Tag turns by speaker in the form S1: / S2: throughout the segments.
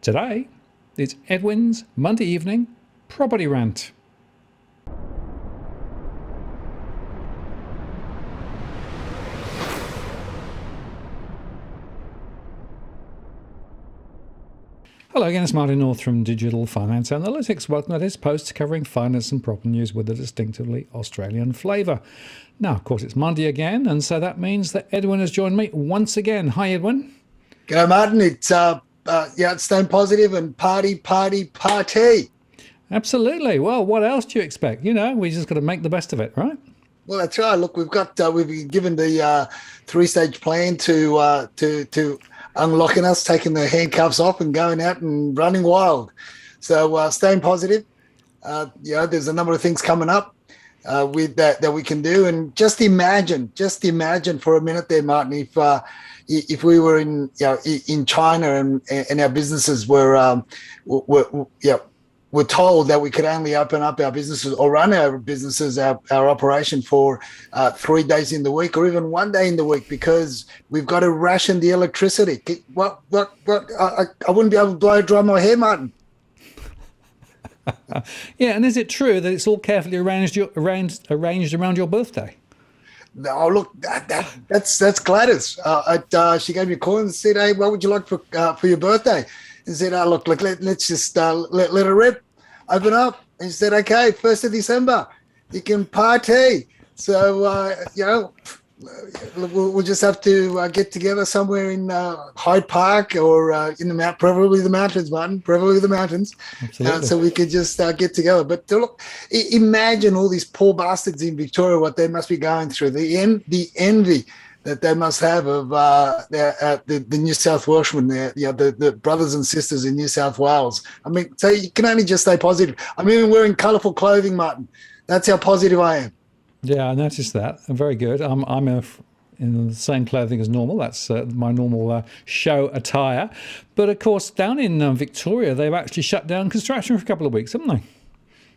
S1: Today, it's Edwin's Monday evening property rant. Hello again, it's Martin North from Digital Finance Analytics. Welcome to this post covering finance and property news with a distinctively Australian flavour. Now, of course, it's Monday again, and so that means that Edwin has joined me once again. Hi, Edwin.
S2: G'day, Martin. It's staying positive and party.
S1: Absolutely. Well, what else do you expect? You know, we just got to make the best of it, right?
S2: Well, that's right. Look, we've been given the three-stage plan to unlocking us, taking the handcuffs off, and going out and running wild. So staying positive. There's a number of things coming up with that we can do, and just imagine for a minute there, Martin, if we were in China and our businesses were told that we could only open up our businesses or run our businesses, our operation for 3 days in the week or even 1 day in the week because we've got to ration the electricity. What? I wouldn't be able to blow dry my hair, Martin.
S1: Yeah, and is it true that it's all carefully arranged around your birthday?
S2: Oh, look, that's Gladys. She gave me a call and said, "Hey, what would you like for your birthday?" And said, "Oh, look, let's just let it rip, open up." And she said, "Okay, 1st of December, you can party." So we'll just have to get together somewhere in Hyde Park or in preferably the mountains, Martin. Preferably the mountains, so we could just get together. But look, imagine all these poor bastards in Victoria, what they must be going through. The envy that they must have of the New South Welshmen, the brothers and sisters in New South Wales. I mean, so you can only just stay positive. I'm even wearing colourful clothing, Martin. That's how positive I am.
S1: Yeah, I noticed that. Very good. I'm in the same clothing as normal. That's my normal show attire. But of course, down in Victoria, they've actually shut down construction for a couple of weeks, haven't they?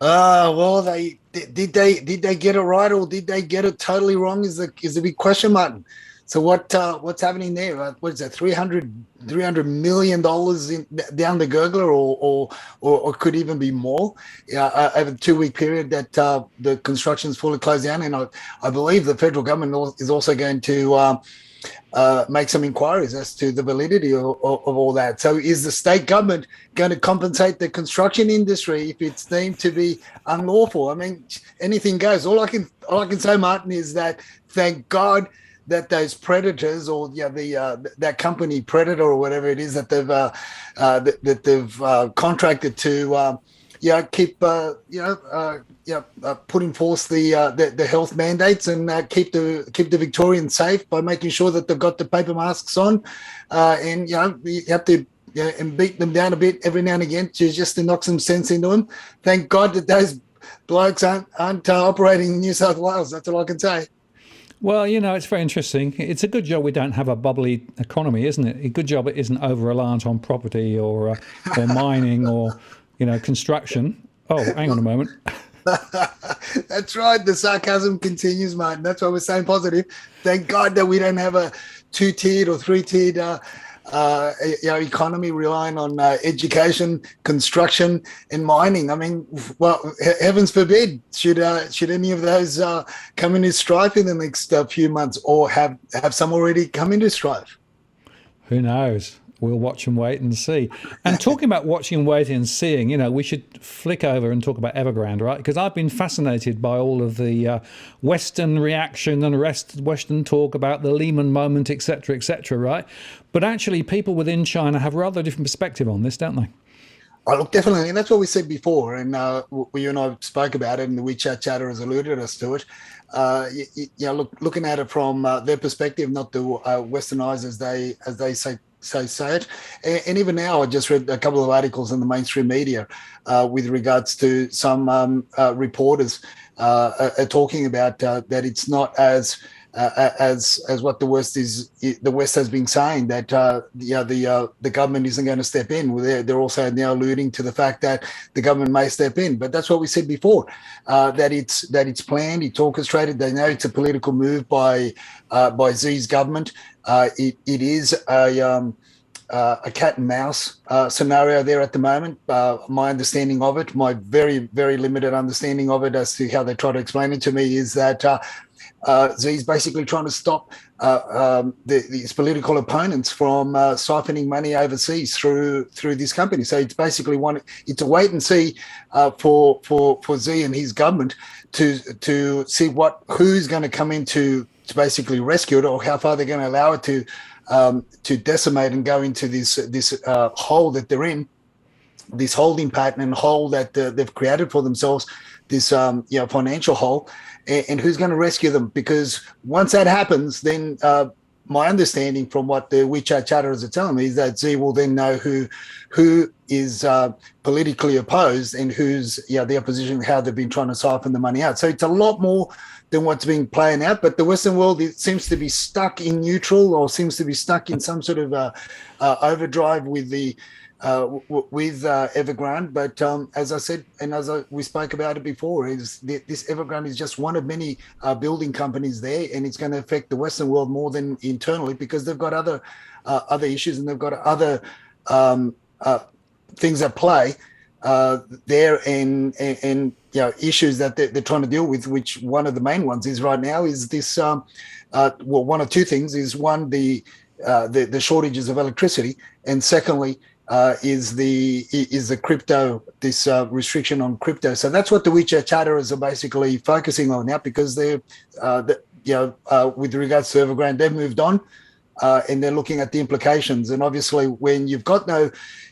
S2: Well, did they get it right or did they get it totally wrong? Is the big question, Martin. So what's happening there? What is that? $300 million down the gurgler, or could even be more over the 2-week period that the construction is fully closed down. And I believe the federal government is also going to make some inquiries as to the validity of all that. So is the state government going to compensate the construction industry if it's deemed to be unlawful? I mean, anything goes. All I can say, Martin, is that thank God that those predators or that company Predator or whatever it is that they've contracted to keep putting forth the health mandates and keep the Victorians safe by making sure that they've got the paper masks on, and you have to and beat them down a bit every now and again to knock some sense into them. Thank God that those blokes aren't operating in New South Wales. That's all I can say.
S1: Well, it's very interesting. It's a good job we don't have a bubbly economy, isn't it? A good job it isn't over-reliant on property or mining or, construction. Oh, hang on a moment.
S2: That's right. The sarcasm continues, Martin. That's why we're staying positive. Thank God that we don't have a 2-tiered or 3-tiered economy relying on education, construction, and mining. I mean, well, heavens forbid should any of those come into strife in the next few months, or have some already come into strife.
S1: Who knows? We'll watch and wait and see. And talking about watching and waiting and seeing, we should flick over and talk about Evergrand, right? Because I've been fascinated by all of the Western reaction and Western talk about the Lehman moment, etc., right? But actually, people within China have a rather different perspective on this, don't they?
S2: Oh, look, definitely. And that's what we said before. And you and I spoke about it, and the WeChat chatter has alluded us to it. Looking at it from their perspective, not the Westernized as they say it. And even now, I just read a couple of articles in the mainstream media with regards to some reporters talking about that it's not as what the West has been saying, that the government isn't going to step in. They're also now alluding to the fact that the government may step in, but that's what we said before, that it's planned, it's orchestrated. They know it's a political move by Xi's government. It is a cat and mouse scenario there at the moment. My understanding of it, my very, very limited understanding of it as to how they try to explain it to me is that Z's basically trying to stop these political opponents from siphoning money overseas through this company. So it's basically it's a wait and see for Z and his government to see who's going to come in to basically rescue it, or how far they're going to allow it to decimate and go into this hole that they're in, this holding pattern and hole that they've created for themselves, this financial hole, and who's going to rescue them? Because once that happens, then my understanding from what the WeChat chatterers are telling me is that Z will then know who is politically opposed and who's the opposition, how they've been trying to siphon the money out. So it's a lot more than what's been playing out. But the Western world, it seems to be stuck in neutral, or seems to be stuck in some sort of overdrive with the Evergrand. But as I said, and we spoke about it before, is this Evergrand is just one of many building companies there, and it's going to affect the Western world more than internally, because they've got other issues, and they've got other things at play there, and issues that they're trying to deal with, which one of the main ones is right now is this one or two things is, one, the shortages of electricity, and secondly is the crypto, this restriction on crypto. So that's what the WeChat chatterers are basically focusing on now, because they're with regards to Evergrand, they've moved on. And they're looking at the implications. And obviously, when you've got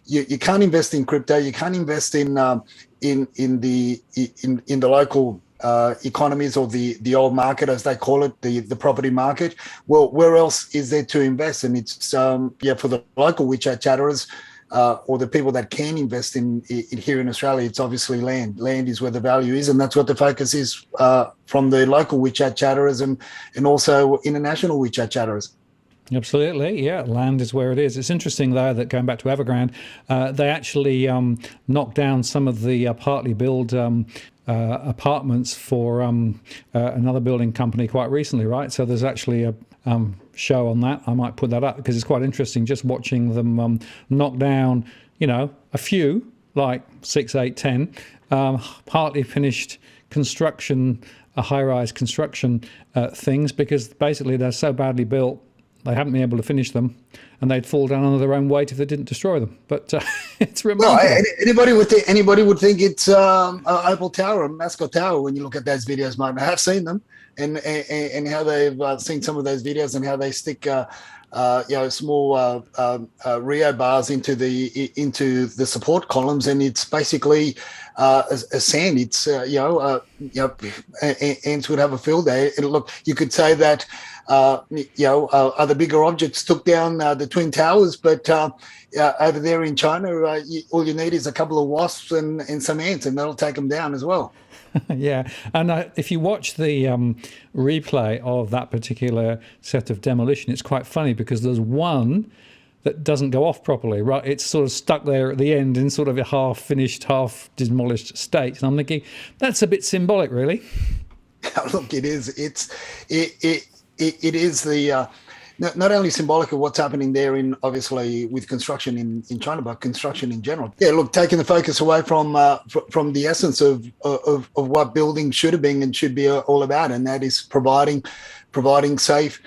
S2: you can't invest in crypto, you can't invest in the local economies, or the old market, as they call it, the property market. Well, where else is there to invest? And it's for the local WeChat chatterers, or the people that can invest in here in Australia, it's obviously land. Land is where the value is, and that's what the focus is from the local WeChat chatterers and also international WeChat chatterers.
S1: Absolutely, yeah. Land is where it is. It's interesting, though, that going back to Evergrand, they actually knocked down some of the partly built apartments for another building company quite recently, right? So there's actually a show on that. I might put that up, because it's quite interesting just watching them knock down, a few, like 6, 8, 10, partly finished construction, high-rise construction things, because basically they're so badly built, they haven't been able to finish them, and they'd fall down under their own weight if they didn't destroy them. But it's remarkable.
S2: Well, anybody would think it's Opal Tower, or Mascot Tower, when you look at those videos, Martin. I have seen them, and how they've seen some of those videos, and how they stick small Rio bars into the support columns, and it's basically a sand. It's ants would have a field day. Look, you could say that other bigger objects took down the Twin Towers, but over there in China, all you need is a couple of wasps and some ants, and that'll take them down as well.
S1: Yeah, and if you watch the replay of that particular set of demolition, it's quite funny, because there's one that doesn't go off properly, right? It's sort of stuck there at the end in sort of a half-finished, half-demolished state. And I'm thinking, that's a bit symbolic, really.
S2: Look, it is. It is the not only symbolic of what's happening there in, obviously, with construction in China, but construction in general. Yeah, look, taking the focus away from the essence of what building should have been and should be all about, and that is providing safe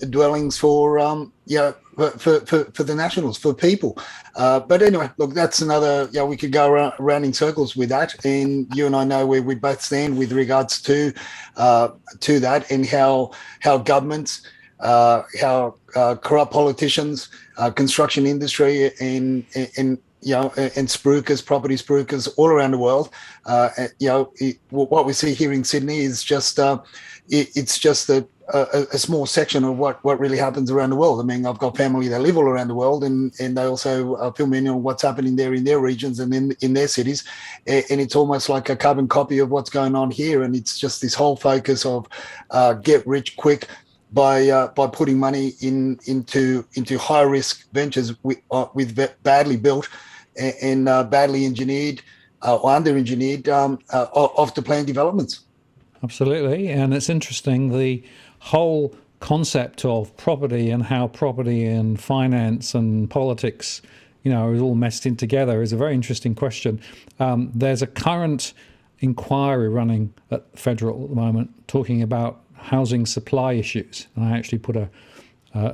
S2: dwellings for the nationals, for people. But anyway, look, that's another. We could go around in circles with that, and you and I know where we both stand with regards to that, and how governments, how corrupt politicians, construction industry, and spruikers, property spruikers all around the world. What we see here in Sydney is just it's just a small section of what really happens around the world. I mean, I've got family that live all around the world, and they also fill me in on what's happening there in their regions and in their cities. And it's almost like a carbon copy of what's going on here. And it's just this whole focus of get rich quick by putting money into high risk ventures with badly built and badly engineered or under engineered off the plan developments.
S1: Absolutely, and it's interesting, the whole concept of property and how property and finance and politics, is all messed in together is a very interesting question. There's a current inquiry running at federal at the moment talking about housing supply issues, and I actually put a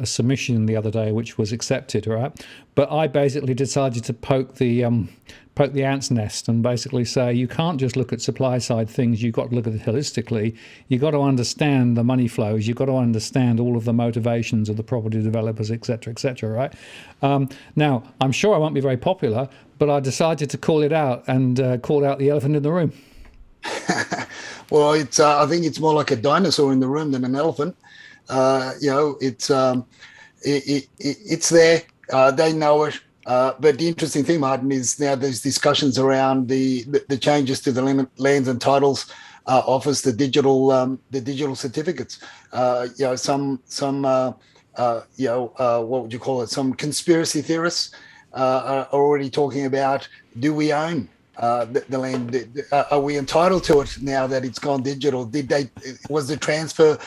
S1: submission the other day which was accepted, right? But I basically decided to poke the ant's nest and basically say you can't just look at supply side things, you've got to look at it holistically. You've got to understand the money flows, you've got to understand all of the motivations of the property developers, etc., right? Now, I'm sure I won't be very popular, but I decided to call it out and call out the elephant in the room.
S2: Well, I think it's more like a dinosaur in the room than an elephant. It's there. They know it. But the interesting thing, Martin, is now there's discussions around the changes to the lands and titles office, the digital certificates. What would you call it? Some conspiracy theorists are already talking about: do we own the land? Are we entitled to it now that it's gone digital? Was the transfer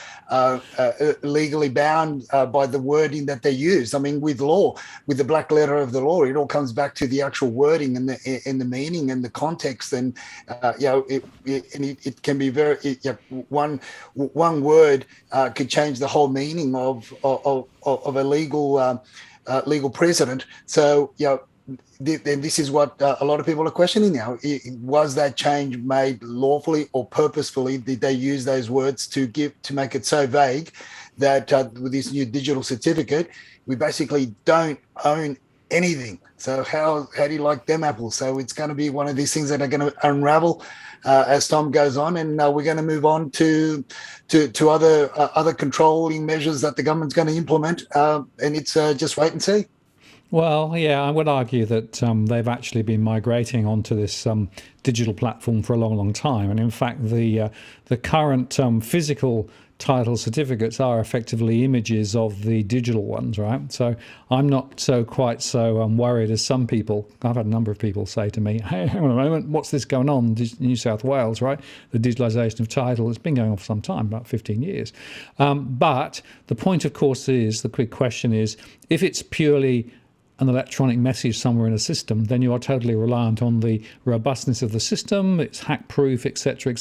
S2: legally bound by the wording that they used? I mean, with law, with the black letter of the law, it all comes back to the actual wording and the meaning and the context. And it can be one word could change the whole meaning of a legal precedent. So then this is what a lot of people are questioning now. Was that change made lawfully or purposefully? Did they use those words to make it so vague that with this new digital certificate, we basically don't own anything? So how do you like them apples? So it's going to be one of these things that are going to unravel as time goes on, and we're going to move on to other controlling measures that the government's going to implement, and it's just wait and see.
S1: Well, yeah, I would argue that they've actually been migrating onto this digital platform for a long, long time. And in fact, the current physical title certificates are effectively images of the digital ones, right? So I'm not quite so worried as some people. I've had a number of people say to me, hey, hang on a moment, what's this going on? New South Wales, right? The digitalisation of title has been going on for some time, about 15 years. But the point, of course, is, the quick question is, if it's purely an electronic message somewhere in a system, then you are totally reliant on the robustness of the system, it's hack proof, etc.,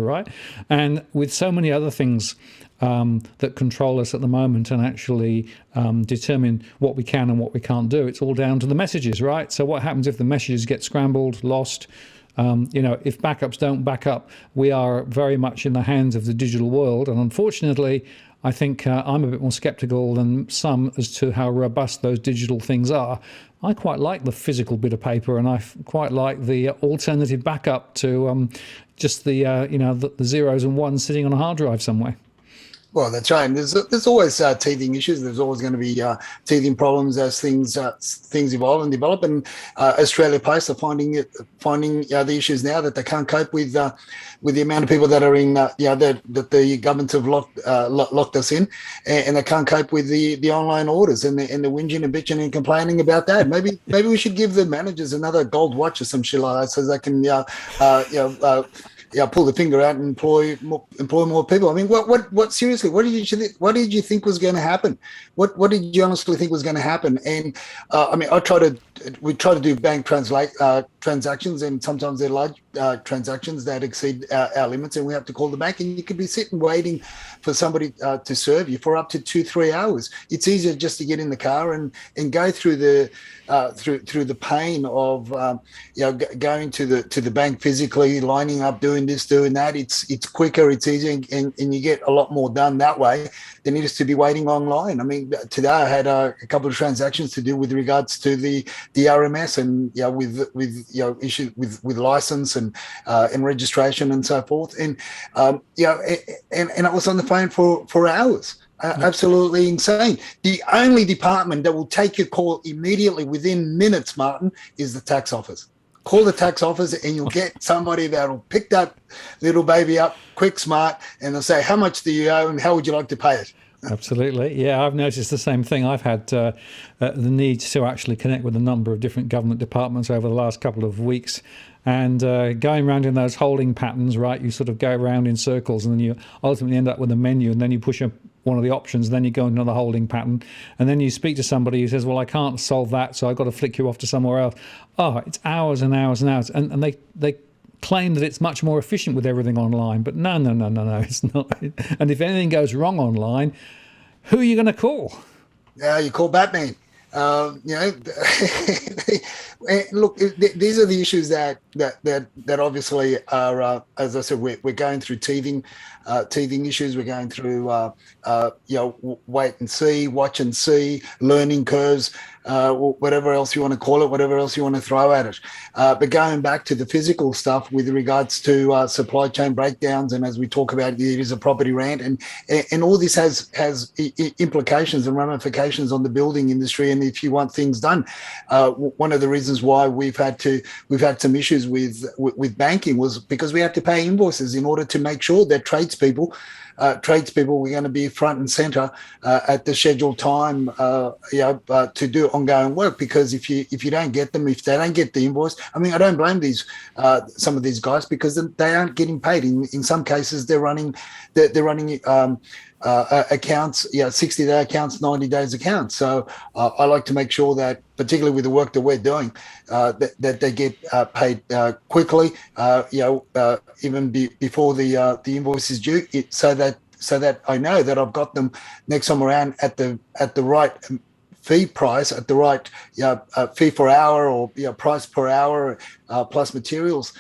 S1: right? And with so many other things that control us at the moment and actually determine what we can and what we can't do, it's all down to the messages, right? So what happens if the messages get scrambled, lost? If backups don't back up, we are very much in the hands of the digital world. And unfortunately, I think I'm a bit more skeptical than some as to how robust those digital things are. I quite like the physical bit of paper, and I quite like the alternative backup to just the zeros and ones sitting on a hard drive somewhere.
S2: Well, that's right. And there's always teething issues. There's always going to be teething problems as things evolve and develop. And Australia Post are finding the issues now that they can't cope with the amount of people that are in that the governments have locked us in, and they can't cope with the online orders and the whinging and bitching and complaining about that. Maybe we should give the managers another gold watch or some shit like that, so they can pull the finger out and employ more people. I mean, what seriously? What did you think was going to happen? What did you honestly think was going to happen? And we try to do bank transactions, and sometimes they're large transactions that exceed our limits, and we have to call the bank. And you could be sitting waiting for somebody to serve you for up to 2-3 hours. It's easier just to get in the car and go through the pain of going to the bank physically, lining up, doing this, doing that. It's quicker, it's easier, and you get a lot more done that way than it is to be waiting online. I mean, today I had a couple of transactions to do with regards to the RMS and with issues with license and registration and so forth. And and I was on the phone for hours. Absolutely insane. The only department that will take your call immediately within minutes, Martin, is the tax office. Call the tax office and you'll get somebody that'll pick that little baby up quick, smart, and they'll say, how much do you owe and how would you like to pay it?
S1: Absolutely. Yeah, I've noticed the same thing. I've had the need to actually connect with a number of different government departments over the last couple of weeks. And going around in those holding patterns, right, you sort of go around in circles and then you ultimately end up with a menu, and then you push a one of the options, then you go into another holding pattern, and then you speak to somebody who says, well, I can't solve that, so I've got to flick you off to somewhere else. Oh, it's hours and hours and hours. And they claim that it's much more efficient with everything online, but no, it's not. And if anything goes wrong online, who are you going to call?
S2: You call Batman. Look, these are the issues that obviously are, as I said, we're going through teething issues. We're going through, wait and see, watch and see, learning curves, whatever else you want to call it, whatever else you want to throw at it. But going back to the physical stuff with regards to supply chain breakdowns, and as we talk about, it is a property rant, and all this has implications and ramifications on the building industry. And if you want things done, one of the reasons why we've had some issues with banking was because we had to pay invoices in order to make sure that tradespeople were going to be front and center at the scheduled time, to do ongoing work. Because if you don't get them, if they don't get the invoice, I mean, I don't blame some of these guys, because they aren't getting paid. In some cases, they're running accounts, 60-day accounts, 90 days accounts. So I like to make sure that, particularly with the work that we're doing, that they get paid quickly, even before the invoice is due, so that I know that I've got them next time around at the right fee price, at the right fee per hour, or price per hour plus materials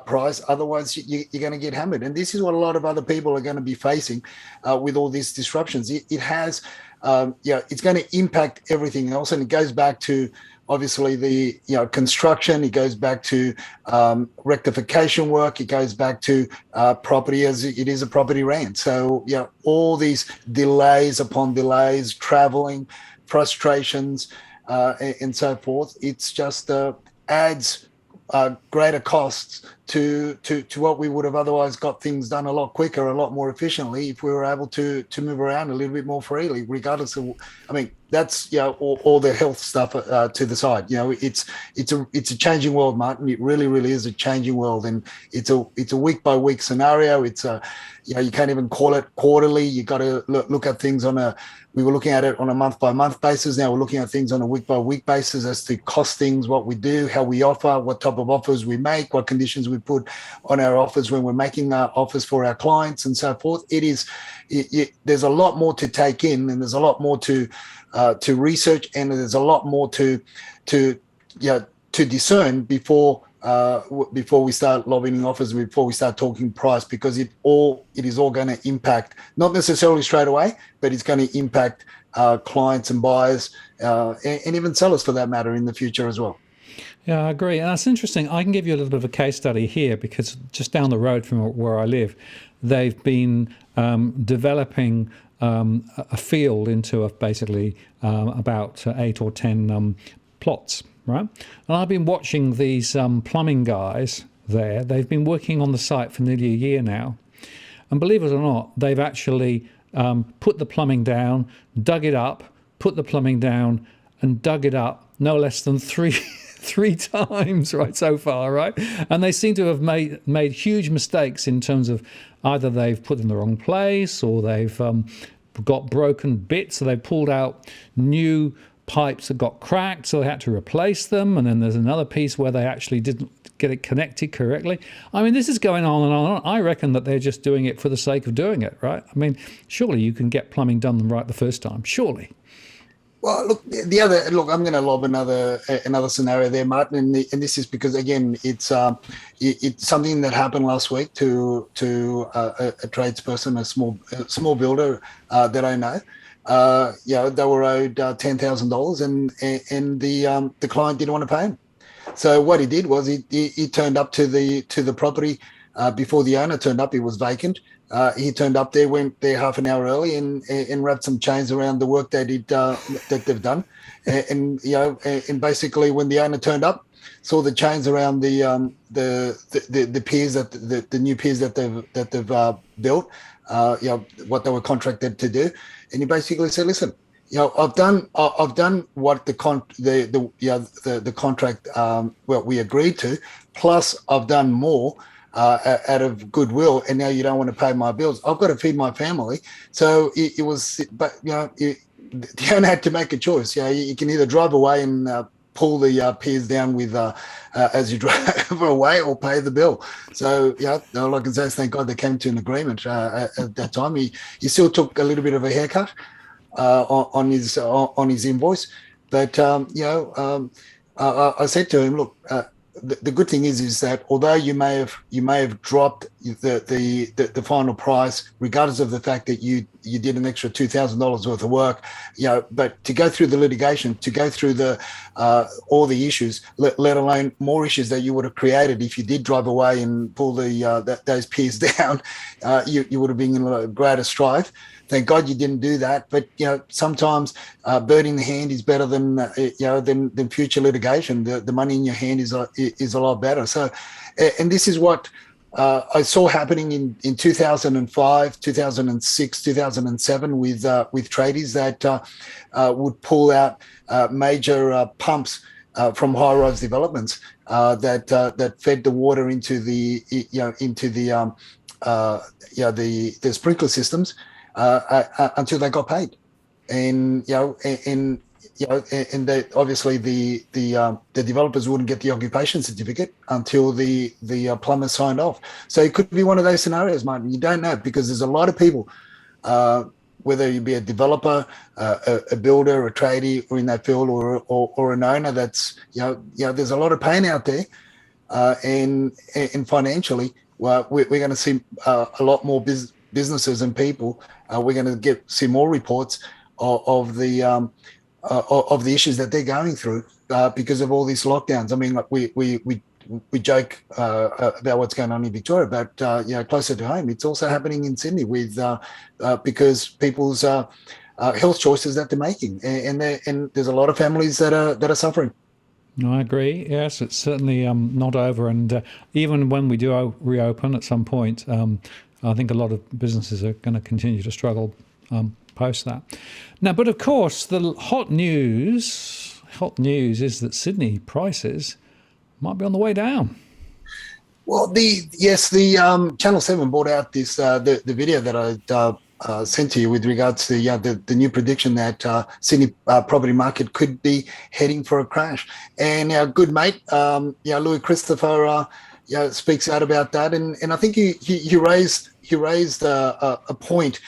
S2: price. Otherwise, you're going to get hammered. And this is what a lot of other people are going to be facing with all these disruptions. It has, it's going to impact everything else. And it goes back to, obviously, the construction. It goes back to rectification work. It goes back to property, as it is a property rant. So all these delays upon delays, traveling, frustrations, and so forth. It's just adds greater costs to what we would have otherwise got things done a lot quicker, a lot more efficiently, if we were able to move around a little bit more freely, regardless of, I mean, that's all the health stuff to the side. It's a changing world, Martin. It really is a changing world, and it's a week by week scenario. It's you can't even call it quarterly. You got to look at things we were looking at it on a month by month basis. Now we're looking at things on a week by week basis as to costings, what we do, how we offer, what type of offers we make, what conditions we put on our offers when we're making our offers for our clients, and so forth. There's a lot more to take in, and there's a lot more to research, and there's a lot more to discern before we start lobbying offers, before we start talking price, because it is all going to impact, not necessarily straight away, but it's going to impact clients and buyers, and even sellers for that matter, in the future as well.
S1: Yeah, I agree. And that's interesting. I can give you a little bit of a case study here, because just down the road from where I live, they've been developing a field into basically about 8 or 10 plots, right? And I've been watching these plumbing guys there. They've been working on the site for nearly a year now. And believe it or not, they've actually put the plumbing down, dug it up, put the plumbing down, and dug it up no less than three times, right, so far, right? And they seem to have made huge mistakes in terms of either they've put in the wrong place, or they've got broken bits, so they pulled out new pipes that got cracked, so they had to replace them. And then there's another piece where they actually didn't get it connected correctly. I mean, this is going on and on. I reckon that they're just doing it for the sake of doing it, right? I mean, surely you can get plumbing done right the first time, surely.
S2: Well, look, I'm going to lob another scenario there, Martin, and this is because, again, it's something that happened last week to a tradesperson, a small builder that I know. They were owed $10,000, and the client didn't want to pay him. So what he did was he turned up to the property before the owner turned up. It was vacant. He turned up there, went there half an hour early, and wrapped some chains around the work they did that they've done, and basically when the owner turned up, saw the chains around the piers, that the new piers that they've built, what they were contracted to do, and he basically said, "Listen, I've done what the contract what we agreed to, plus I've done more." out of goodwill, and now you don't want to pay my bills. I've got to feed my family. So it was, but the owner had to make a choice. You can either drive away and pull the piers down with as you drive away, or pay the bill. So all I can say is thank God they came to an agreement at that time. He still took a little bit of a haircut on his invoice, but I said to him, look. The good thing is that although you may have dropped the final price, regardless of the fact that you did an extra $2,000 worth of work, but to go through the litigation, to go through the all the issues, let alone more issues that you would have created if you did drive away and pull those piers down, you would have been in a greater strife. Thank God you didn't do that. But sometimes bird in the hand is better than future litigation. The money in your hand is a lot better. So, and this is what I saw happening in 2005, 2006, 2007 with tradies that would pull out major pumps from high-rise developments that fed the water into the sprinkler systems. Until they got paid, and they, obviously the developers wouldn't get the occupation certificate until the plumber signed off. So it could be one of those scenarios, Martin. You don't know, because there's a lot of people, whether you be a developer, a builder, a tradie, or in that field, or an owner. That's there's a lot of pain out there, and financially, well, we're going to see a lot more businesses and people. We're going to see more reports of the issues that they're going through because of all these lockdowns. I mean, like we joke about what's going on in Victoria, but closer to home, it's also happening in Sydney with because people's health choices that they're making, and there's a lot of families that are suffering.
S1: No, I agree. Yes, it's certainly not over, and even when we do reopen at some point, I think a lot of businesses are going to continue to struggle post that. Now, but of course, the hot news is that Sydney prices might be on the way down.
S2: Well, the Channel 7 brought out this the video that I sent to you with regards to the new prediction that Sydney property market could be heading for a crash. And our good mate, Louis Christopher, speaks out about that, and I think he raised a point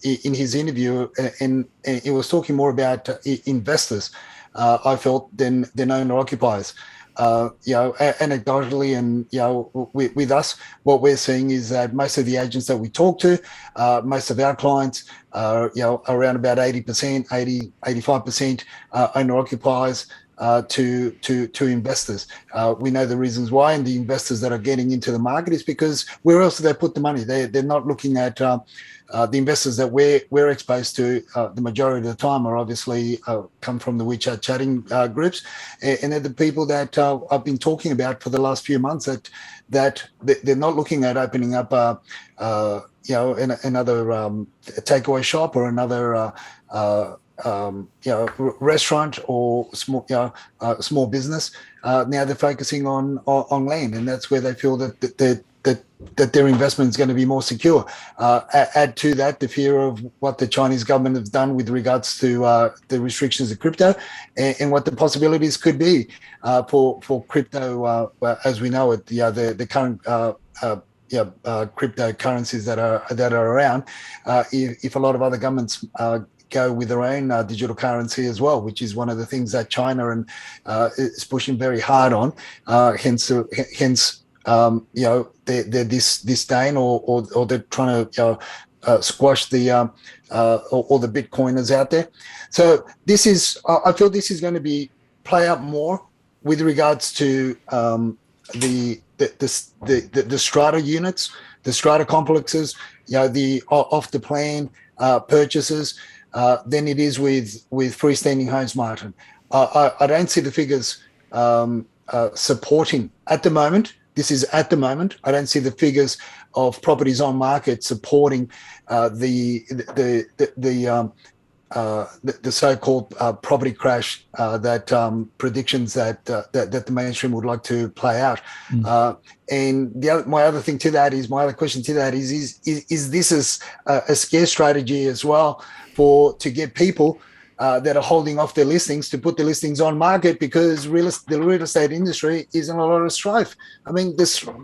S2: in his interview, and he was talking more about investors, I felt, than owner occupiers. Anecdotally, and with us, what we're seeing is that most of the agents that we talk to, most of our clients are around about 80%, 85% owner occupiers. To investors. We know the reasons why, and the investors that are getting into the market is because where else do they put the money? They're not looking at the investors that we're exposed to. The majority of the time are obviously come from the WeChat chatting groups, and they're the people that I've been talking about for the last few months that they're not looking at opening up another takeaway shop or another restaurant or small business. Now they're focusing on land, and that's where they feel that their investment is going to be more secure. Add to that the fear of what the Chinese government has done with regards to the restrictions of crypto, and what the possibilities could be for crypto as we know it. The current cryptocurrencies that are around. If a lot of other governments go with their own digital currency as well, which is one of the things that China is pushing very hard on. Hence, they're disdain or they're trying to squash the all the Bitcoiners out there. So I feel this is going to play out more with regards to the strata units, the strata complexes, the off the plan purchases. Than it is with freestanding homes, Martin. I don't see the figures supporting at the moment. This is at the moment. I don't see the figures of properties on market supporting the the so-called property crash that predictions that the mainstream would like to play out. And my other question to that is this a scare strategy as well to get people that are holding off their listings to put the listings on market because the real estate industry is in a lot of strife. I mean, there's something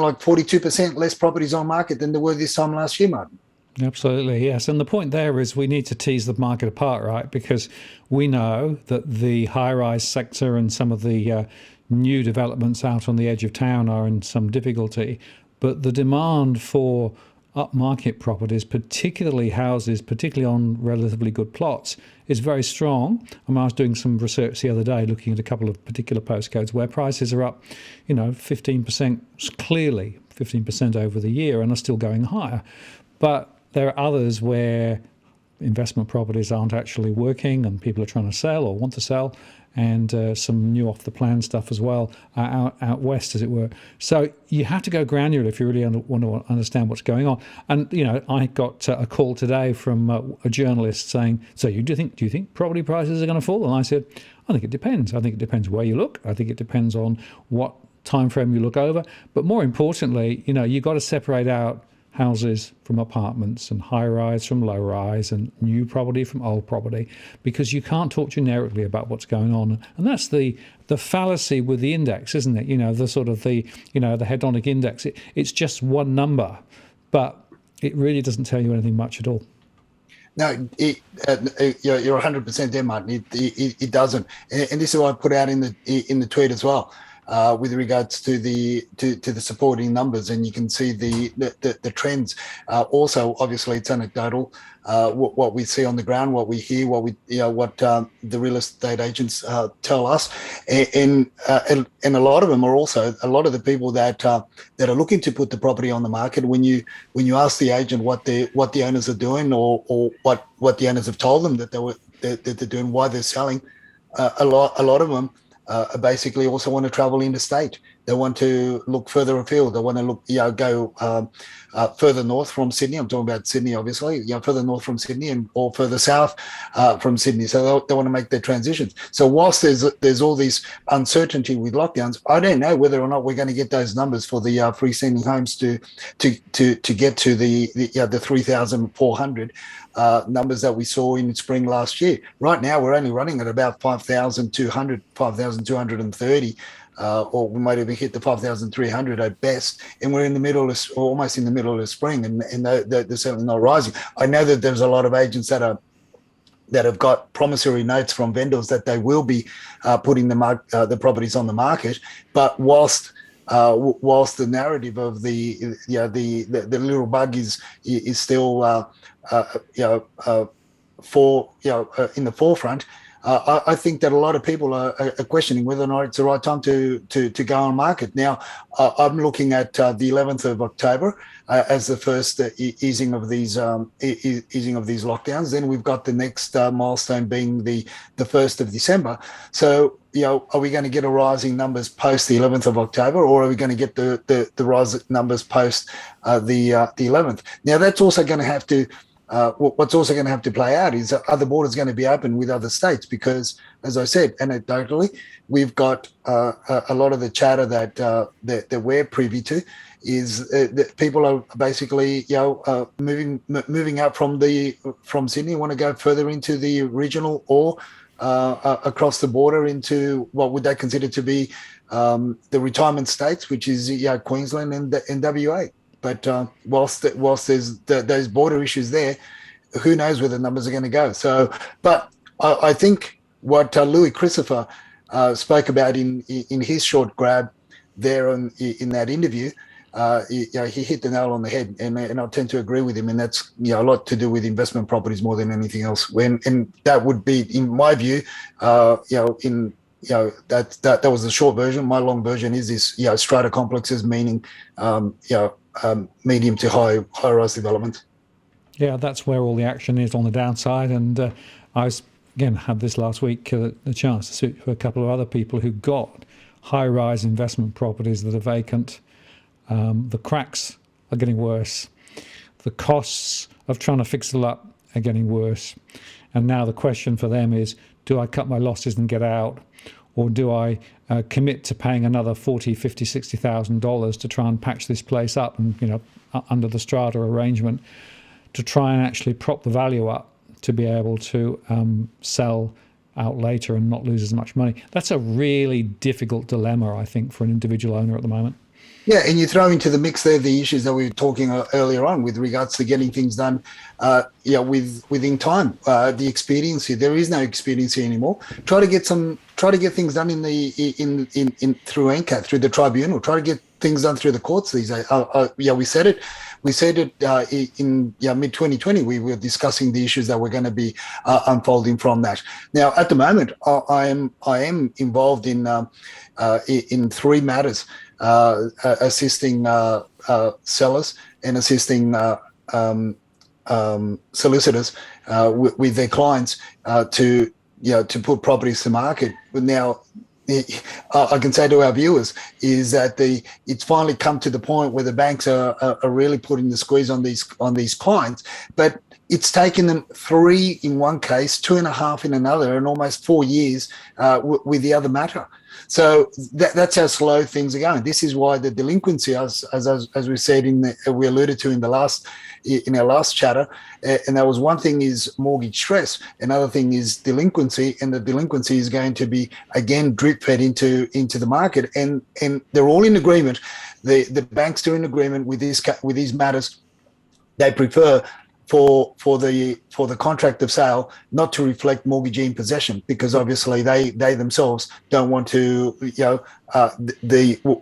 S2: like 42% less properties on market than there were this time last year, Martin.
S1: Absolutely, yes. And the point there is we need to tease the market apart, right? Because we know that the high-rise sector and some of the new developments out on the edge of town are in some difficulty. But the demand for upmarket properties, particularly houses, particularly on relatively good plots, is very strong. I was doing some research the other day looking at a couple of particular postcodes where prices are up, 15%, clearly 15% over the year, and are still going higher. But there are others where investment properties aren't actually working and people are trying to sell or want to sell, and some new off-the-plan stuff as well out west, as it were. So you have to go granular if you really want to understand what's going on. And I got a call today from a journalist saying, "So do you think property prices are going to fall?" And I said, "I think it depends. I think it depends where you look. I think it depends on what time frame you look over. But more importantly, you've got to separate out houses from apartments and high rise from low rise and new property from old property, because you can't talk generically about what's going on." And that's the fallacy with the index, isn't it? The sort of the hedonic index. It's just one number, but it really doesn't tell you anything much at all.
S2: No, you're 100% there, Martin. It doesn't, and this is what I put out in the tweet as well. With regards to the supporting numbers, and you can see the trends. Also, obviously, it's anecdotal. What we see on the ground, what we hear, what the real estate agents tell us, and a lot of them are also a lot of the people that are looking to put the property on the market. When you ask the agent what the owners are doing, or what the owners have told them that they're doing, why they're selling, a lot of them basically also want to travel interstate. They want to look further afield. They want to go further north from Sydney. I'm talking about Sydney, obviously. Further north from Sydney or further south from Sydney. So they want to make their transitions. So whilst there's all this uncertainty with lockdowns, I don't know whether or not we're going to get those numbers for the freestanding homes to get to the 3,400 numbers that we saw in spring last year. Right now, we're only running at about 5,200, 5,230. Or we might even hit the 5,300 at best, and we're almost in the middle of spring, and they're certainly not rising. I know that there's a lot of agents that have got promissory notes from vendors that they will be putting the properties on the market, but whilst the narrative of the little bug is still in the forefront. I think that a lot of people are questioning whether or not it's the right time to go on market. Now, I'm looking at the 11th of October as the first easing of these lockdowns. Then we've got the next milestone being the 1st of December. So, are we going to get a rising numbers post the 11th of October, or are we going to get the rising numbers post the 11th? Now, that's also going to have to. What's also going to have to play out is, are the borders going to be open with other states? Because, as I said, anecdotally, we've got a lot of the chatter that we're privy to is that people are basically moving out from Sydney, want to go further into the regional or across the border into what would they consider to be the retirement states, which is Queensland and WA. But whilst there's those border issues there, who knows where the numbers are going to go. So, but I think what Louis Christopher spoke about in his short grab there in that interview, he hit the nail on the head, and I tend to agree with him. And that's a lot to do with investment properties more than anything else. And that would be, in my view, that was the short version. My long version is this, strata complexes, meaning medium to high rise development.
S1: Yeah, that's where all the action is on the downside. And I had this last week, the chance to speak to a couple of other people who got high rise investment properties that are vacant. The cracks are getting worse. the costs of trying to fix it up are getting worse. And now the question for them is, do I cut my losses and get out? Or do I commit to paying another $40,000, $50,000, $60,000 to try and patch this place up and, under the strata arrangement, to try and actually prop the value up to be able to sell out later and not lose as much money? That's a really difficult dilemma, I think, for an individual owner at the moment.
S2: Yeah, and you throw into the mix there the issues that we were talking earlier on with regards to getting things done, within time. The expediency, there is no expediency anymore. Try to get things done in through ANCAT, through the tribunal. Try to get things done through the courts these days. We said it. We said it in mid 2020. We were discussing the issues that were going to be unfolding from that. Now, at the moment, I am involved in three matters. Assisting sellers and assisting solicitors with their clients to put properties to market. But now, I can say to our viewers is that it's finally come to the point where the banks are really putting the squeeze on these clients, but it's taken them 3 in one case, 2.5 in another, and almost 4 years with the other matter. So that's how slow things are going. This is why the delinquency, as we said we alluded to in our last chatter, and that was one thing is mortgage stress, another thing is delinquency, and the delinquency is going to be again drip fed into the market, and they're all in agreement. The banks are in agreement with these matters. They prefer for the contract of sale not to reflect mortgagee in possession, because obviously they themselves don't want to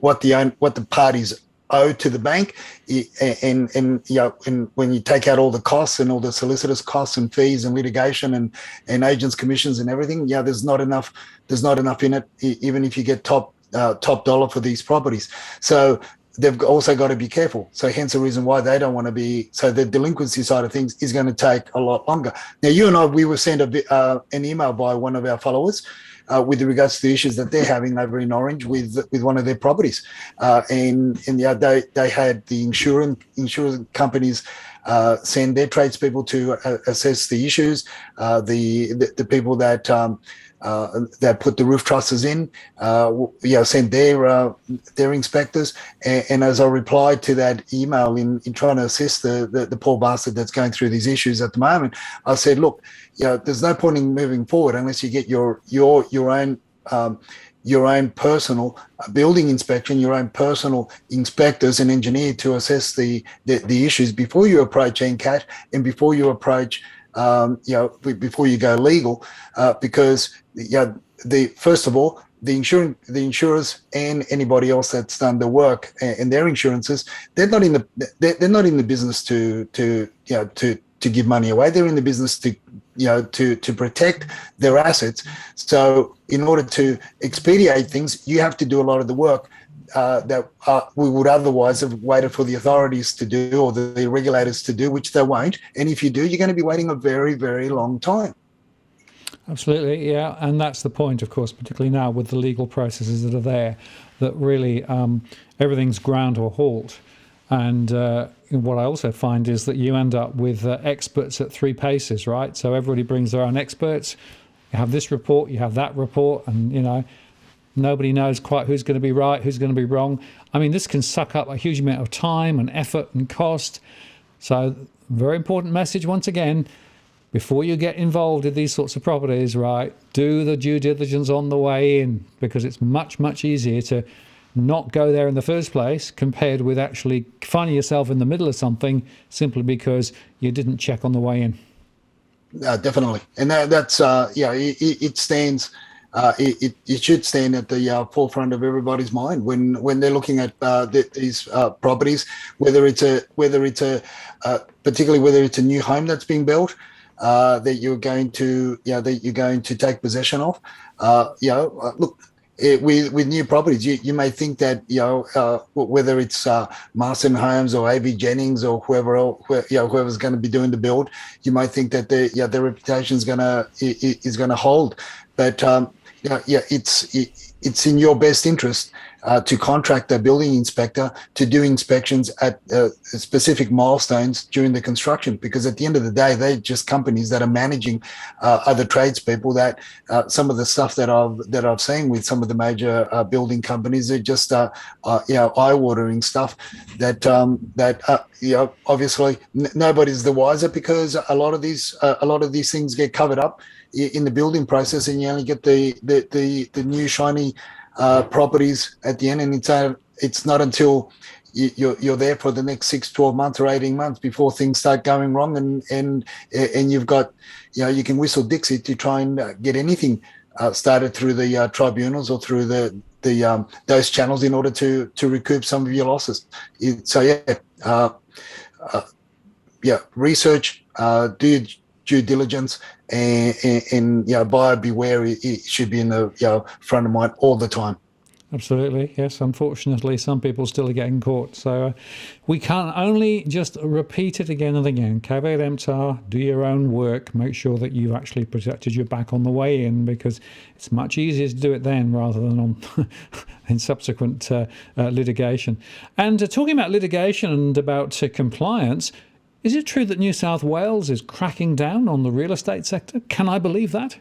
S2: what the parties owe to the bank, and when you take out all the costs and all the solicitors' costs and fees and litigation and agents' commissions and everything, there's not enough in it, even if you get top dollar for these properties. So they've also got to be careful. So hence the reason why they don't want to be. So the delinquency side of things is going to take a lot longer. Now, you and I, we were sent an email by one of our followers with regards to the issues that they're having over in Orange with one of their properties, and they had the insurance companies send their tradespeople to assess the issues. The people that put the roof trusses in, sent their inspectors. And as I replied to that email in trying to assist the poor bastard that's going through these issues at the moment, I said, look, there's no point in moving forward unless you get your own personal building inspection, your own personal inspectors and engineer to assess the issues before you approach NCAT and before you approach before you go legal, because first of all, the insurers and anybody else that's done the work and their insurances, they're not in the business to give money away. They're in the business to protect their assets. So in order to expedite things, you have to do a lot of the work that we would otherwise have waited for the authorities to do or the regulators to do, which they won't. And if you do, you're going to be waiting a very, very long time.
S1: Absolutely, yeah. And that's the point, of course, particularly now with the legal processes that are there, that really everything's ground to a halt. And what I also find is that you end up with experts at 3 paces, right? So everybody brings their own experts. You have this report, you have that report, and, nobody knows quite who's going to be right, who's going to be wrong. I mean, this can suck up a huge amount of time and effort and cost. So very important message once again, before you get involved in these sorts of properties, right, do the due diligence on the way in, because it's much, much easier to not go there in the first place compared with actually finding yourself in the middle of something simply because you didn't check on the way in.
S2: Definitely. And that's, it stands... It should stand at the forefront of everybody's mind when they're looking at these properties, whether it's particularly whether it's a new home that's being built that you're going to take possession of. Look, with new properties, you may think that whether it's Marston Homes or AB Jennings or whoever's going to be doing the build, you might think that their reputation is going to hold, but Yeah, it's in your best interest to contract a building inspector to do inspections at specific milestones during the construction, because at the end of the day, they're just companies that are managing other tradespeople. That some of the stuff that I've seen with some of the major building companies are just eye-watering stuff. That obviously nobody's the wiser, because a lot of these things get covered up in the building process, and you only get the new shiny properties at the end, and it's not until you're there for the next 6, 12 months or 18 months before things start going wrong, and you've got, you can whistle Dixie to try and get anything started through the tribunals or through the those channels in order to recoup some of your losses. Uh, uh, research, do due diligence, and buyer beware. It should be in the front of mind all the time.
S1: Absolutely, yes. Unfortunately, some people still are getting caught. So we can only just repeat it again and again. Caveat emptor, do your own work. Make sure that you've actually protected your back on the way in, because it's much easier to do it then rather than on in subsequent litigation. And talking about litigation and about compliance, is it true that New South Wales is cracking down on the real estate sector? Can I believe that?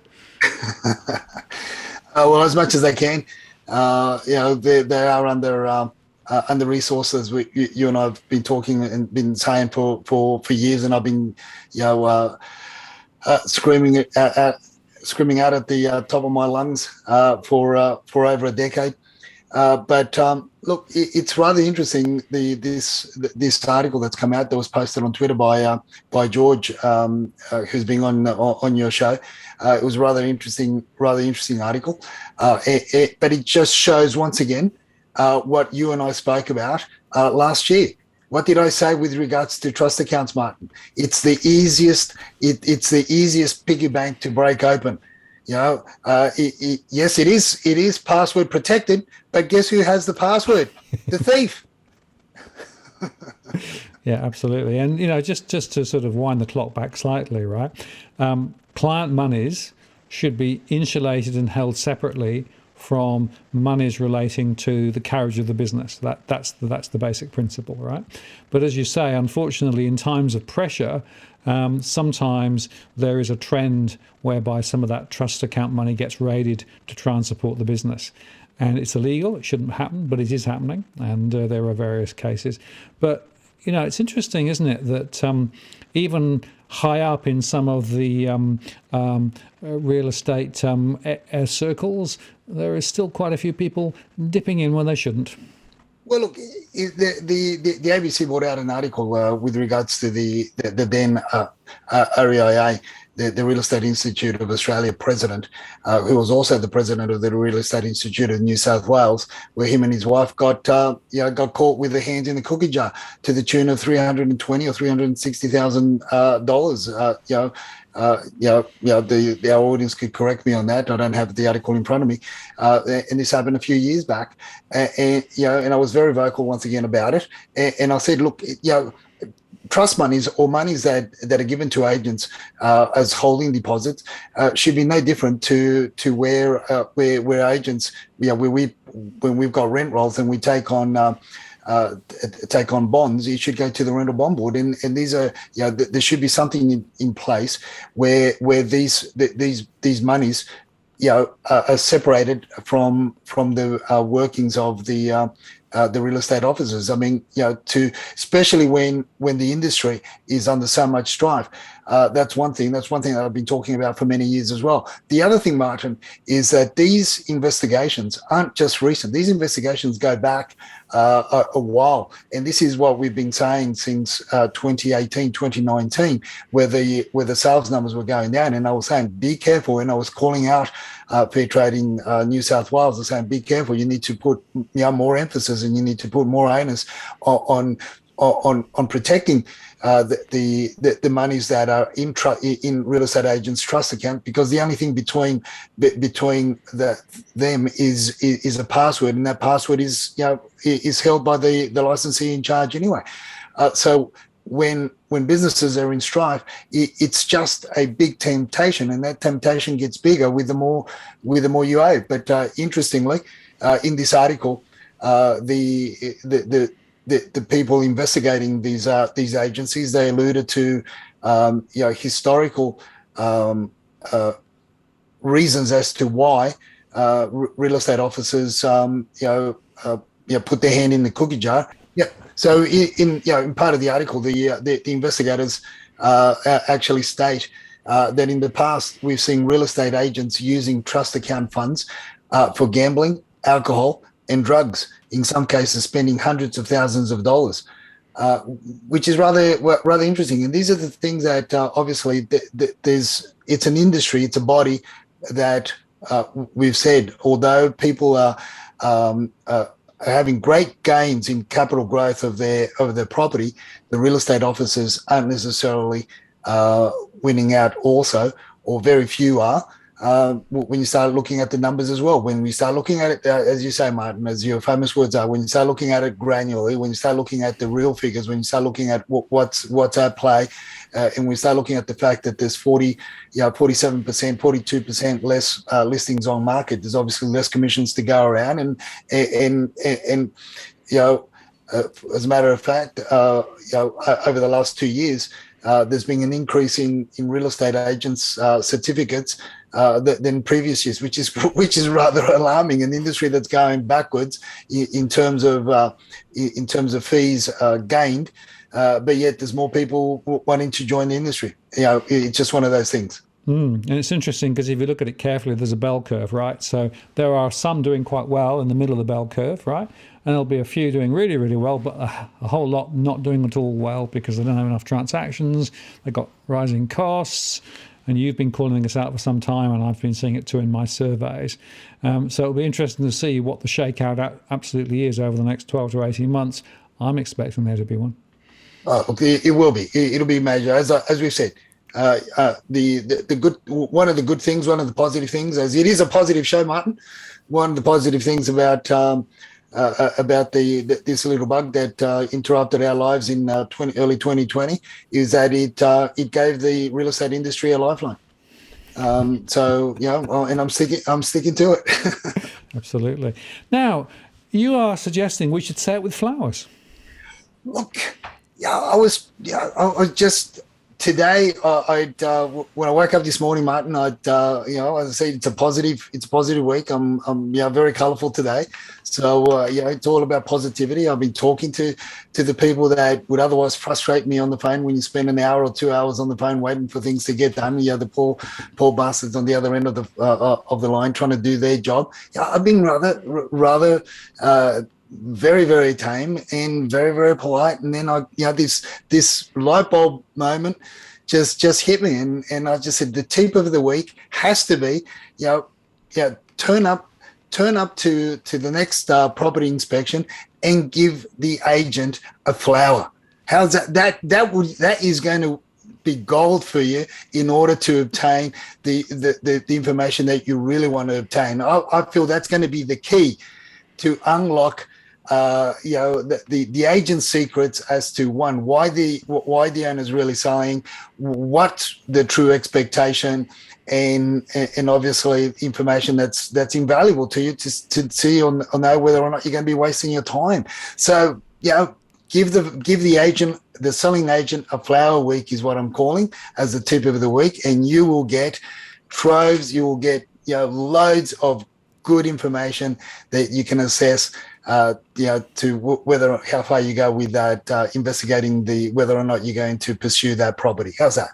S2: Well, as much as they can. They are under resources. You and I've been talking and been saying for years, and I've been screaming out at the top of my lungs for over a decade. But look, it's rather interesting. This article that's come out that was posted on Twitter by George, who's been on your show. It was a rather interesting article, but it just shows once again what you and I spoke about last year. What did I say with regards to trust accounts, Martin? It's the easiest. It's the easiest piggy bank to break open. Yes, it is. It is password protected, but guess who has the password? The thief.
S1: Yeah, absolutely. And just to sort of wind the clock back slightly, right? Client monies should be insulated and held separately from monies relating to the carriage of the business. That's the basic principle, right? But as you say, unfortunately, in times of pressure, sometimes there is a trend whereby some of that trust account money gets raided to try and support the business. And it's illegal. It shouldn't happen, but it is happening. And there are various cases. But, it's interesting, isn't it, that even high up in some of the real estate circles, there is still quite a few people dipping in when they shouldn't.
S2: Well, look, the ABC brought out an article with regards to the then REIA, the Real Estate Institute of Australia president, who was also the president of the Real Estate Institute of New South Wales, where him and his wife got caught with their hands in the cookie jar to the tune of $320,000 or $360,000. Our audience could correct me on that. I don't have the article in front of me, and this happened a few years back, and I was very vocal once again about it, and I said, look, trust monies or monies that are given to agents as holding deposits should be no different to where agents, when we've got rent rolls and we take on bonds, you should go to the rental bond board, and these are there should be something in place where these monies are separated from the workings of the real estate officers. I mean, especially when the industry is under so much strife. That's one thing. That's one thing that I've been talking about for many years as well. The other thing, Martin, is that these investigations aren't just recent. These investigations go back a while, and this is what we've been saying since 2018, 2019, where the sales numbers were going down. And I was saying, be careful. And I was calling out Fair Trading New South Wales. I was saying, be careful. You need to put more emphasis, and you need to put more onus on protecting the monies that are in real estate agents' trust account, because the only thing between them is a password, and that password is held by the licensee in charge anyway. So when businesses are in strife, it's just a big temptation, and that temptation gets bigger with the more you owe. But interestingly, in this article, the people investigating these agencies, they alluded to historical reasons as to why real estate officers put their hand in the cookie jar. Yeah. So in part of the article, the investigators actually state that in the past we've seen real estate agents using trust account funds for gambling, alcohol, and drugs. In some cases, spending hundreds of thousands of dollars, which is rather interesting. And these are the things that obviously it's an industry, it's a body that we've said, although people are having great gains in capital growth of their property, the real estate officers aren't necessarily winning out also, or very few are. When you start looking at the numbers as well, when we start looking at it, as you say, Martin, as your famous words are, when you start looking at it granularly, when you start looking at the real figures, when you start looking at what's at play, and we start looking at the fact that there's 47%, 42% less listings on market, there's obviously less commissions to go around, and as a matter of fact, over the last 2 years, there's been an increase in real estate agents' certificates than previous years, which is rather alarming. An industry that's going backwards in terms of fees gained, but yet there's more people wanting to join the industry. It's just one of those things.
S1: And it's interesting because if you look at it carefully, there's a bell curve, right? So there are some doing quite well in the middle of the bell curve, right? And there'll be a few doing really, really well, but a whole lot not doing at all well because they don't have enough transactions. They've got rising costs. And you've been calling this out for some time, and I've been seeing it too in my surveys. So it'll be interesting to see what the shakeout absolutely is over the next 12 to 18 months. I'm expecting there to be one.
S2: It will be. It'll be major, as we've said. The good, one of the good things, one of the positive things, as it is a positive show, Martin. One of the positive things about this little bug that interrupted our lives in early 2020 is that it gave the real estate industry a lifeline. So and I'm sticking to it.
S1: Absolutely. Now, you are suggesting we should say it with flowers.
S2: Look, I was just. Today, when I woke up this morning, Martin, as I said, it's a positive week. I'm very colourful today. So, it's all about positivity. I've been talking to the people that would otherwise frustrate me on the phone when you spend an hour or 2 hours on the phone waiting for things to get done. The poor bastards on the other end of the line trying to do their job. I've been rather very, very tame and very, very polite. And then this light bulb moment just hit me, and I just said the tip of the week has to be, turn up to the next property inspection and give the agent a flower. How's that? That is going to be gold for you in order to obtain the information that you really want to obtain. I feel that's going to be the key to unlock the agent's secrets as to why the owner's really selling, what the true expectation, and obviously information that's invaluable to you to see or know whether or not you're going to be wasting your time. So give the agent, the selling agent, a flower week is what I'm calling as the tip of the week, and you will get troves, you will get loads of good information that you can assess to how far you go with that, investigating whether or not you're going to pursue that property. How's that?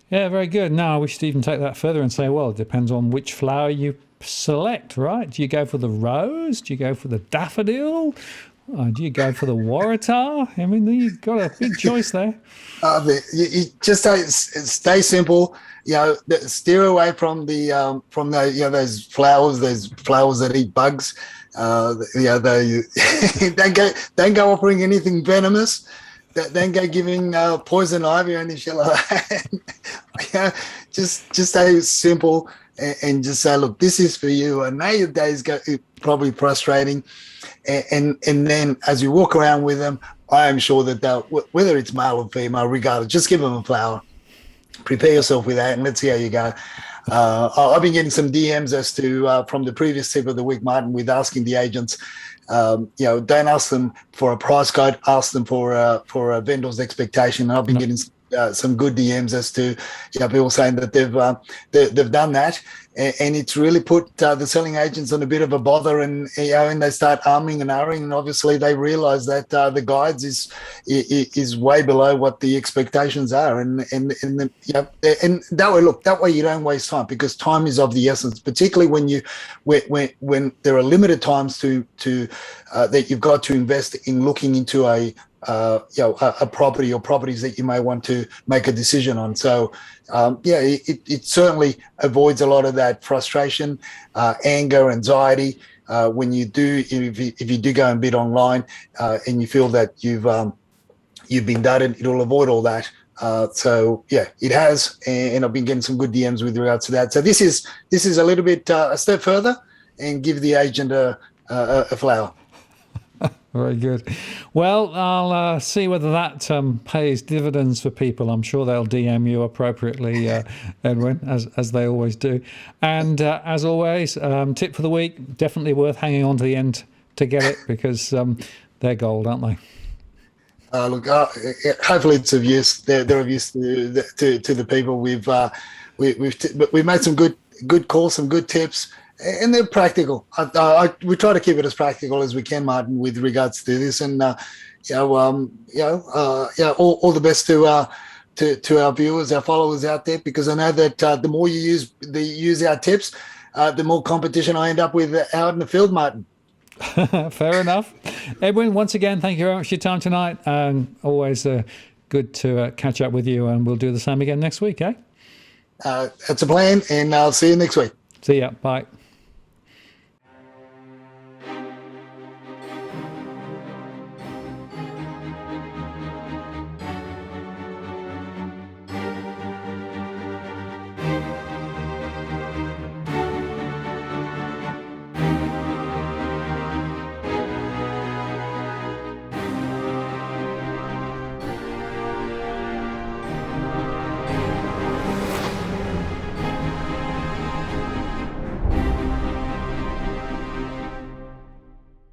S1: Yeah, very good. Now we should even take that further and say, well, it depends on which flower you select, right? Do you go for the rose? Do you go for the daffodil? Do you go for the waratah? I mean, you've got a big choice there.
S2: You just stay simple. Steer away from those flowers that eat bugs. Don't go offering anything venomous. Don't go giving poison ivy or any shit like that. Just stay simple and just say, look, this is for you. I know your day's probably frustrating, and then as you walk around with them, I am sure that whether it's male or female, regardless, just give them a flower. Prepare yourself with that, and let's see how you go. I've been getting some DMs as to from the previous tip of the week, Martin, with asking the agents. Don't ask them for a price code. Ask them for a vendor's expectation. And I've been getting some good DMs as to people saying that they've done that, and it's really put the selling agents on a bit of a bother, and and they start arming and ahhing, and obviously they realise that the guides is way below what the expectations are, and that way you don't waste time, because time is of the essence, particularly when there are limited times to that you've got to invest in looking into a property or properties that you may want to make a decision on. So, it certainly avoids a lot of that frustration, anger, anxiety when you do, if you do go and bid online and you feel that you've been dudded, it'll avoid all that. It has, and I've been getting some good DMs with regards to that. So this is a little bit a step further, and give the agent a flower.
S1: Very good. Well, I'll see whether that pays dividends for people. I'm sure they'll DM you appropriately, Edwin, as they always do. And as always, tip for the week, definitely worth hanging on to the end to get it, because they're gold, aren't they?
S2: Hopefully it's of use. They're of use to the people. We've made some good calls, some good tips. And they're practical. We try to keep it as practical as we can, Martin, with regards to this. And all the best to our viewers, our followers out there, because I know that the more you use our tips, the more competition I end up with out in the field, Martin.
S1: Fair enough. Edwin, once again, thank you very much for your time tonight. Always good to catch up with you, and we'll do the same again next week, eh?
S2: That's a plan, and I'll see you next week.
S1: See ya. Bye.